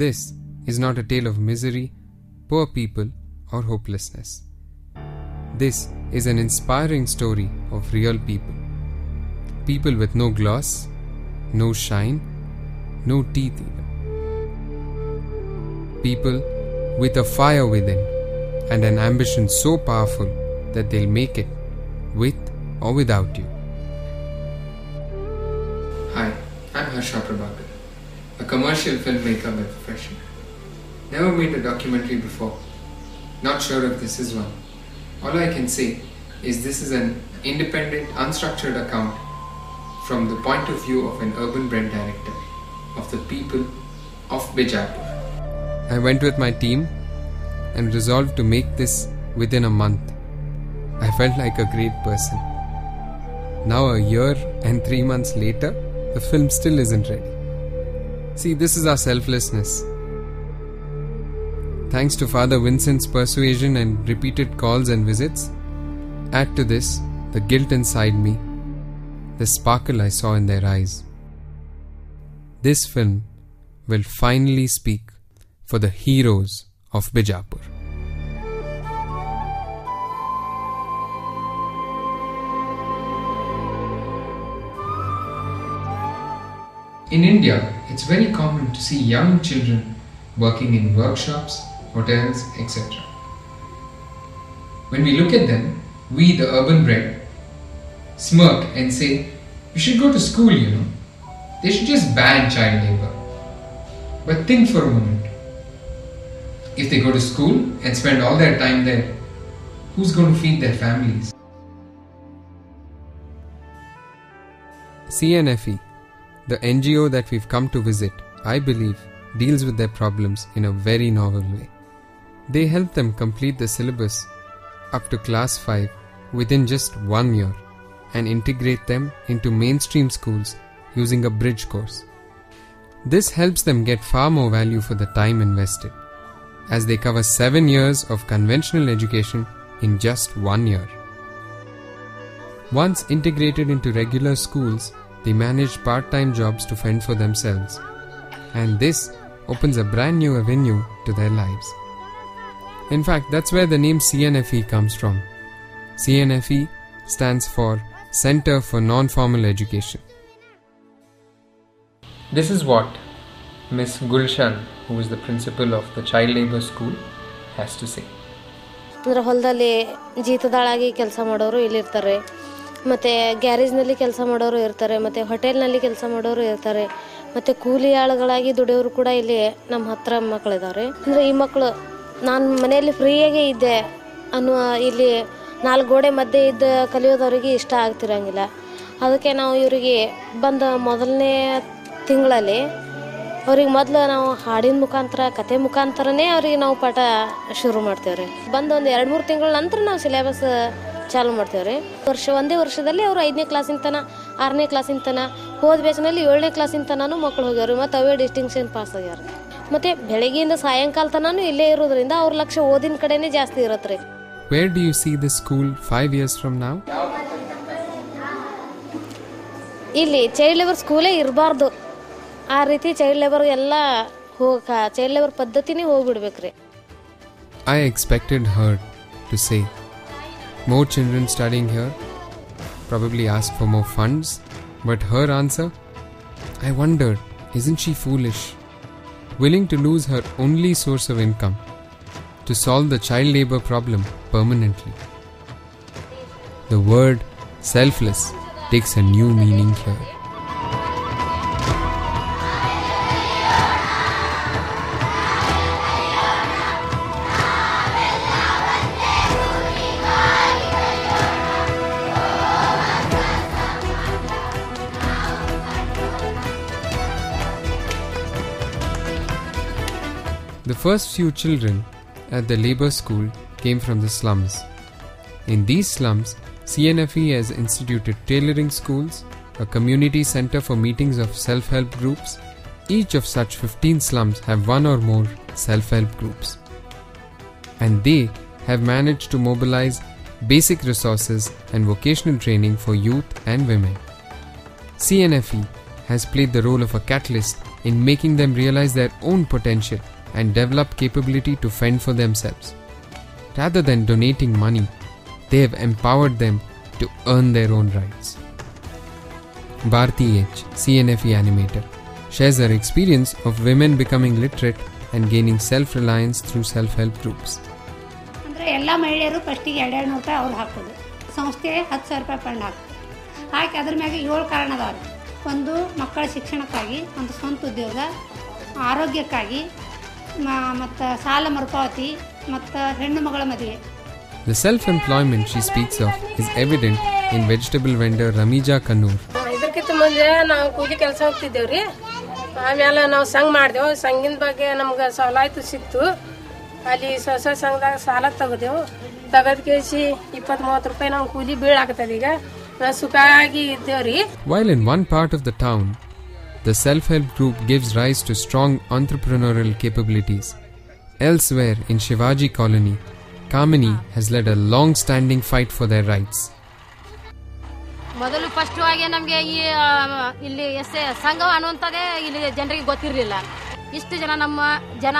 This is not a tale of misery, poor people, or hopelessness. This is an inspiring story of real people. People with no gloss, no shine, no teeth even. People with a fire within and an ambition so powerful that they'll make it with or without you. Hi, I'm Harsha Prabhakar, a commercial filmmaker by profession. Never made a documentary before. Not sure if this is one. All I can say is this is an independent, unstructured account from the point of view of an urban bred director of the people of Bijapur. I went with my team and resolved to make this within a month. I felt like a great person. Now a year and 3 months later, the film still isn't ready. See, this is our selflessness. Thanks to Father Vincent's persuasion and repeated calls and visits, add to this the guilt inside me, the sparkle I saw in their eyes. This film will finally speak for the heroes of Bijapur. In India, it's very common to see young children working in workshops, hotels, etc. When we look at them, we, the urban bred, smirk and say, you should go to school, you know. They should just ban child labor. But think for a moment. If they go to school and spend all their time there, who's going to feed their families? CNFE, the NGO that we've come to visit, I believe, deals with their problems in a very novel way. They help them complete the syllabus up to class 5 within just 1 year and integrate them into mainstream schools using a bridge course. This helps them get far more value for the time invested, as they cover 7 years of conventional education in just 1 year. Once integrated into regular schools, they manage part-time jobs to fend for themselves, and this opens a brand new avenue to their lives. In fact, that's where the name CNFE comes from. CNFE stands for Center for Non-Formal Education. This is what Miss Gulshan, who is the principal of the child labor school, has to say. ಅಂದ್ರೆ ಹೊಲದಲ್ಲಿ ಜೀತದಾಳಾಗಿ ಕೆಲಸ ಮಾಡೋರು ಇಲ್ಲಿರ್ತಾರೆ, ಮತ್ತು ಗ್ಯಾರೇಜ್ನಲ್ಲಿ ಕೆಲಸ ಮಾಡೋರು ಇರ್ತಾರೆ, ಮತ್ತು ಹೋಟೆಲ್ನಲ್ಲಿ ಕೆಲಸ ಮಾಡೋರು ಇರ್ತಾರೆ, ಮತ್ತು ಕೂಲಿ ಆಳುಗಳಾಗಿ ದುಡಿಯೋರು ಕೂಡ ಇಲ್ಲಿ ನಮ್ಮ ಹತ್ರ ಮಕ್ಕಳಿದ್ದಾರೆ. ಅಂದರೆ ಈ ಮಕ್ಕಳು ನಾನು ಮನೆಯಲ್ಲಿ ಫ್ರೀಯಾಗಿ ಇದ್ದೆ ಅನ್ನುವ ಇಲ್ಲಿ 4 ಗೋಡೆ ಮಧ್ಯೆ ಇದ್ದ ಕಲಿಯೋದವರಿಗೆ ಇಷ್ಟ ಆಗ್ತಿರಂಗಿಲ್ಲ. ಅದಕ್ಕೆ ನಾವು ಇವರಿಗೆ ಬಂದ ಮೊದಲನೇ ತಿಂಗಳಲ್ಲಿ ಅವ್ರಿಗೆ ಮೊದಲು ನಾವು ಹಾಡಿನ ಮುಖಾಂತರ, ಕತೆ ಮುಖಾಂತರನೇ ಅವ್ರಿಗೆ ನಾವು ಪಾಠ ಶುರು ಮಾಡ್ತೇವ್ರಿ. ಬಂದು ಒಂದು 2-3 ತಿಂಗಳ ನಂತರ ನಾವು ಸಿಲೆಬಸ್ ಚಾಲು ಮಾಡ್ತೇವ್ರಿ. ಒಂದೇ ವರ್ಷದಲ್ಲಿ ಅವರು 5ನೇ ಕ್ಲಾಸಿನ ತನಕ, 6ನೇ ಕ್ಲಾಸಿನ ತನಕ, ಹೋದ ಬೇಸಿನಲ್ಲಿ 7ನೇ ಕ್ಲಾಸಿನ ತನೂ ಮಕ್ಕಳು ಹೋಗ್ಯಾವ್ರಿ. ಮತ್ತು ಅವೇ ಡಿಸ್ಟಿಂಕ್ಷನ್ ಪಾಸ್ ಆಗ್ಯಾರ. ಮತ್ತು ಬೆಳಗ್ಗೆಯಿಂದ ಸಾಯಂಕಾಲ ತನೂ ಇಲ್ಲೇ ಇರೋದ್ರಿಂದ ಅವ್ರ ಲಕ್ಷ್ಯ ಓದಿನ ಕಡೆನೇ ಜಾಸ್ತಿ ಇರತ್ತೆ ರೀ. Where do you see this school 5 years from now? ಇಲ್ಲಿ ಚೈಲ್ಡ್ ಲೇಬರ್ ಸ್ಕೂಲೇ ಇರಬಾರ್ದು. ಆ ರೀತಿ ಚೈಲ್ಡ್ ಲೇಬರ್ ಎಲ್ಲ ಚೈಲ್ಡ್ ಲೇಬರ್ ಪದ್ಧತಿನೇ ಹೋಗ್ಬಿಡ್ಬೇಕ್ರಿ. I expected her to say, more children studying here, probably ask for more funds, but her answer? I wondered, isn't she foolish? Willing to lose her only source of income to solve the child labor problem permanently. The word selfless takes a new meaning here. The first few children at the labor school came from the slums. In these slums, CNFE has instituted tailoring schools, a community center for meetings of self-help groups. Each of such 15 slums have one or more self-help groups. And they have managed to mobilize basic resources and vocational training for youth and women. CNFE has played the role of a catalyst in making them realize their own potential and develop capability to fend for themselves. Rather than donating money, they have empowered them to earn their own rights. Bharti H, CNFE animator, shares her experience of women becoming literate and gaining self-reliance through self-help groups. ಅಂದರೆ ಎಲ್ಲ ಮಹಿಳೆಯರು ಫಸ್ಟಿಗೆ 200 ರೂಪಾಯಿ ಅವ್ರು ಹಾಕೋದು, ಸಂಸ್ಥೆ 10,000 ರೂಪಾಯಿ fund ಹಾಕ್ತದೆ. ಹಾಕಿ ಅದ್ರ ಮ್ಯಾಗೆ 7 ಕಾರಣ ಅದಾವ್ರಿ. ಒಂದು ಮಕ್ಕಳ ಶಿಕ್ಷಣಕ್ಕಾಗಿ, ಒಂದು ಸ್ವಂತ ಉದ್ಯೋಗ, ಆರೋಗ್ಯಕ್ಕಾಗಿ, ಮತ್ತು ಸಾಲ ಮರುಪಾವತಿ, ಮತ್ತು ಹೆಣ್ಣು ಮಗಳ ಮದುವೆ. The self-employment she speaks of is evident in vegetable vendor Ramija Kannur. ಇದಕ್ಕಿಂತ ಮುಂದೆ ನಾವು ಕೂಲಿ ಕೆಲಸ ಹೋಗ್ತಿದ್ದೇವ್ರಿ. ಆಮೇಲೆ ನಾವು ಸಂಘ ಮಾಡಿದೆವು. ಸಂಘಿನ ಬಗ್ಗೆ ನಮ್ಗೆ ಸವಲತ್ತು ಸಿಕ್ತು. ಅಲ್ಲಿ ಸ್ವಸಹಾಯ ಸಂಘದಾಗ ಸಾಲ ತೆಗೆದೆವು. ತೆಗೆದು ಕೇಸಿ 20-30 ರೂಪಾಯಿ ನಾವು ಕೂಲಿ ಬೀಳಾಗ್ತದೆ. ಈಗ ನಾವು ಸುಖವಾಗಿ ಇದ್ದೇವ್ರಿ. While in one part of the town, the self-help group gives rise to strong entrepreneurial capabilities. Elsewhere in Shivaji Colony, Kamini has led a long-standing fight for their rights. ಮೊದಲು ಫಸ್ಟ್ ಆಗಿ ನಮಗೆ ಇಲ್ಲಿ ಸಂಘ ಅನ್ನುವಂಥದ್ದೇ ಇಲ್ಲಿ ಜನರಿಗೆ ಗೊತ್ತಿರಲಿಲ್ಲ. ಇಷ್ಟು ನಮ್ಮ ಜನ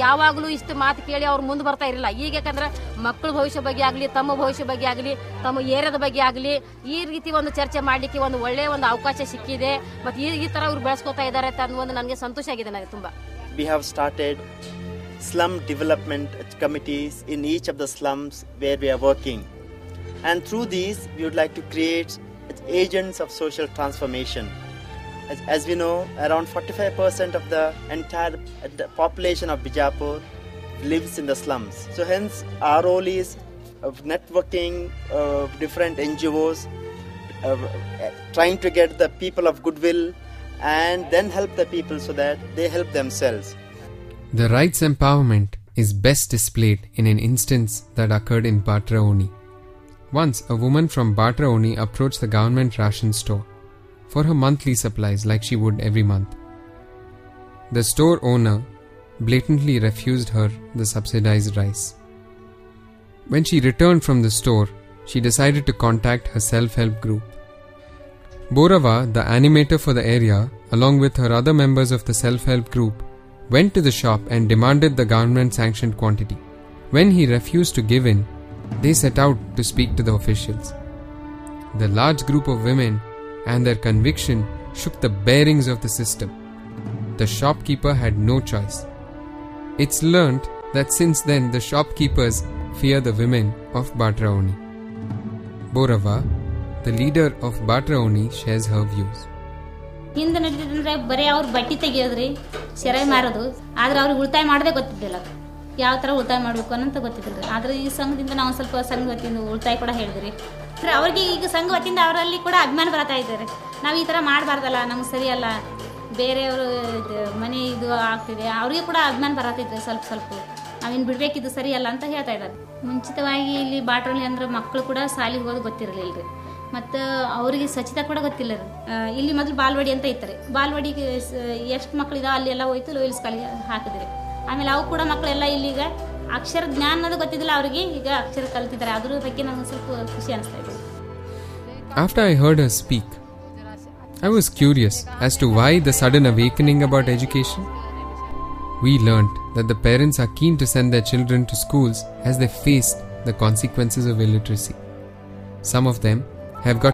ಯಾವಾಗಲೂ ಇಷ್ಟು ಮಾತು ಕೇಳಿ ಅವ್ರು ಮುಂದೆ ಬರ್ತಾ ಇರಲಿಲ್ಲ. ಈಗ ಯಾಕಂದ್ರೆ ಮಕ್ಕಳ ಭವಿಷ್ಯ ಬಗ್ಗೆ ಆಗಲಿ, ತಮ್ಮ ಭವಿಷ್ಯ ಬಗ್ಗೆ ಆಗಲಿ, ತಮ್ಮ ಏರಿಯಾದ ಬಗ್ಗೆ ಆಗಲಿ, ಈ ರೀತಿ ಒಂದು ಚರ್ಚೆ ಮಾಡಲಿಕ್ಕೆ ಒಂದು ಒಳ್ಳೆಯ ಒಂದು ಅವಕಾಶ ಸಿಕ್ಕಿದೆ. ಮತ್ತು ಈ ಥರ ಅವ್ರು ಬೆಳೆಸ್ಕೊತಾ ಇದ್ದಾರೆ ಅಂತ ಅನ್ನೋ ನನಗೆ ಸಂತೋಷ ಆಗಿದೆ. ನನಗೆ ತುಂಬ. We have started slum development committees in each of the slums where we are working, and through these we would like to create agents of social transformation. As we know, around 45% of the entire population of Bijapur lives in the slums. So hence our role is of networking different NGOs, trying to get the people of goodwill and then help the people so that they help themselves. The rights empowerment is best displayed in an instance that occurred in Batraoni. Once, a woman from Batraoni approached the government ration store for her monthly supplies like she would every month. The store owner blatantly refused her the subsidized rice. When she returned from the store, she decided to contact her self-help group. Borava, the animator for the area, along with her other members of the self-help group, went to the shop and demanded the government-sanctioned quantity. When he refused to give in, they set out to speak to the officials. The large group of women and their conviction shook the bearings of the system. The shopkeeper had no choice. It's learnt that since then the shopkeepers fear the women of Batraoni. Borava, the leader of Batraoni, shares her views. ಹಿಂದೆ ನಡೀತಿದ್ರೆ ಬರೀ ಅವ್ರು ಬಟ್ಟೆ ತೆಗಿಯೋದ್ರಿ, ಸೆರೆ ಮಾರೋದು. ಆದ್ರೆ ಅವ್ರಿಗೆ ಉಳಿತಾಯ ಮಾಡೋದೇ ಗೊತ್ತಿದ್ದಿಲ್ಲ. ಯಾವ ಥರ ಉಳಿತಾಯ ಮಾಡಬೇಕು ಅನ್ನೋಂತ ಗೊತ್ತಿದ್ದಿಲ್ಲ. ಆದರೆ ಈ ಸಂಘದಿಂದ ನಾವು ಸ್ವಲ್ಪ ಸಂಘ ವತಿಯಿಂದ ಉಳಿತಾಯ ಕೂಡ ಹೇಳಿದ್ರಿ. ಅವ್ರಿಗೆ ಈಗ ಸಂಘ ವತಿಯಿಂದ ಅವರಲ್ಲಿ ಕೂಡ ಅಭಿಮಾನ ಬರ್ತಾ ಇದ್ದಾರೆ. ನಾವು ಈ ಥರ ಮಾಡಬಾರ್ದಲ್ಲ, ನಮ್ಗೆ ಸರಿಯಲ್ಲ, ಬೇರೆಯವರು ಮನೆ ಇದು ಆಗ್ತಿದೆ, ಅವ್ರಿಗೆ ಕೂಡ ಅಭಿಮಾನ ಬರತ್ತಿದ್ರೆ ಸ್ವಲ್ಪ ನಾವಿನ್ನು ಬಿಡಬೇಕಿದ್ದು ಸರಿಯಲ್ಲ ಅಂತ ಹೇಳ್ತಾ ಇದ್ದಾರೆ. ಮುಂಚಿತವಾಗಿ ಇಲ್ಲಿ ಬಾಟ್ರಲ್ಲಿ ಅಂದ್ರೆ ಮಕ್ಕಳು ಕೂಡ ಶಾಲೆಗೆ ಹೋಗೋದು ಗೊತ್ತಿರಲಿಲ್ಲ ರೀ. ಮತ್ತು ಅವರಿಗೆ ಸ್ವಚ್ಛತೆ ಕೂಡ ಗೊತ್ತಿಲ್ಲ ರೀ. ಇಲ್ಲಿ ಮೊದಲು ಬಾಲ್ವಾಡಿ ಅಂತ ಇರ್ತಾರೆ. ಬಾಲ್ವಾಡಿಗೆ ಎಷ್ಟು ಮಕ್ಕಳಿದಾವೆ ಅಲ್ಲಿ ಎಲ್ಲ ಹೋಯ್ತು ಲೋಯಲ್ ಸ್ಕೂಲಿಗೆ ಹಾಕಿದ್ರಿ. ಆಮೇಲೆ ಅವು ಕೂಡ ಮಕ್ಕಳೆಲ್ಲ ಇಲ್ಲಿಗ ಅಕ್ಷರ ಜ್ಞಾನ ಅನ್ನೋದು ಗೊತ್ತಿದ್ದಿಲ್ಲ ಅವರಿಗೆ, ಈಗ ಅಕ್ಷರ ಕಲ್ತಿದ್ದಾರೆ. ಅದ್ರ ಬಗ್ಗೆ ನನಗೆ ಸ್ವಲ್ಪ ಖುಷಿ ಅನಿಸ್ತಾ ಇದೆ. After I heard her speak, I was curious as to why the sudden awakening about education. We learnt that the parents are keen to send their children to schools as they faced the consequences of illiteracy. Some of them have got